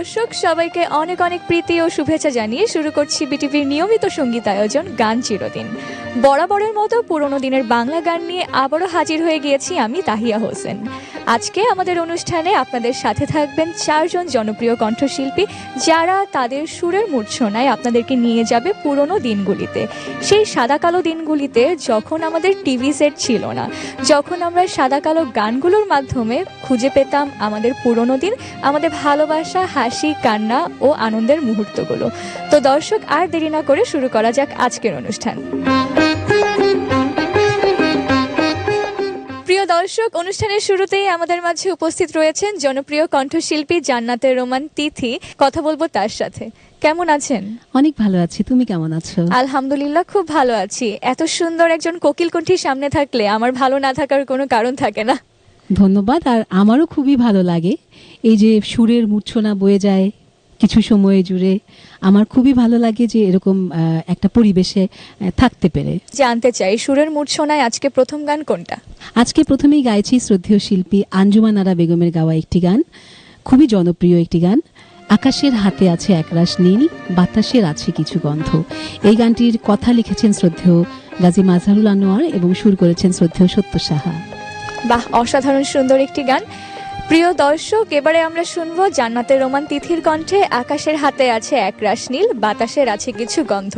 দর্শক সবাইকে অনেক অনেক প্রীতি ও শুভেচ্ছা জানিয়ে শুরু করছি বিটিভির নিয়মিত সঙ্গীত আয়োজন গান চিরদিন। বরাবরের মতো পুরনো দিনের বাংলা গান নিয়ে আবারও হাজির হয়ে গিয়েছি আমি তাহিয়া হোসেন। আজকে আমাদের অনুষ্ঠানে আপনাদের সাথে থাকবেন চারজন জনপ্রিয় কণ্ঠশিল্পী, যারা তাদের সুরের মূর্ছনায় আপনাদেরকে নিয়ে যাবে পুরনো দিনগুলিতে। সেই সাদা কালো দিনগুলিতে যখন আমাদের টিভি সেট ছিল না, যখন আমরা সাদা কালো গানগুলোর মাধ্যমে খুঁজে পেতাম আমাদের পুরনো দিন, আমাদের ভালোবাসা, হাসি, কান্না ও আনন্দের মুহূর্তগুলো। তো দর্শক, আর দেরি না করে শুরু করা যাক আজকের অনুষ্ঠান। প্রিয় দর্শক, অনুষ্ঠানের শুরুতেই আমাদের মাঝে উপস্থিত রয়েছেন জনপ্রিয় কণ্ঠশিল্পী জান্নাতুর রহমান তিথি। কথা বলবো তার সাথে। কেমন আছেন? অনেক ভালো আছি, তুমি কেমন আছো? আলহামদুলিল্লাহ, খুব ভালো আছি। এত সুন্দর একজন কোকিল কণ্ঠীর সামনে থাকলে আমার ভালো না থাকার কোনো কারণ থাকে না। ধন্যবাদ। আর আমারও খুবই ভালো লাগে এই যে সুরের মূর্ছনা বয়ে যায় কিছু সময় জুড়ে। আমার খুবই ভালো লাগে যে এরকম একটা পরিবেশে থাকতে পেরে। জানতে চাই, সুরের মূর্ছনায় আজকে প্রথম গান কোনটা? আজকে প্রথমেই গাইছি শ্রদ্ধেয় শিল্পী আঞ্জুমান আরা বেগমের গাওয়া একটি গান, খুবই জনপ্রিয় একটি গান, আকাশের হাতে আছে একরাশ নীল, বাতাসের আছে কিছু গন্ধ। এই গানটির কথা লিখেছেন শ্রদ্ধেয় গাজী মাজহারুল আনোয়ার এবং সুর করেছেন শ্রদ্ধেয় সত্য সাহা। বাহ, অসাধারণ সুন্দর একটি গান। প্রিয় দর্শক, এবারে আমরা শুনবো জান্নাতুর রহমান তিথির কণ্ঠে আকাশের হাতে আছে একরাশ নীল, বাতাসের আছে কিছু গন্ধ।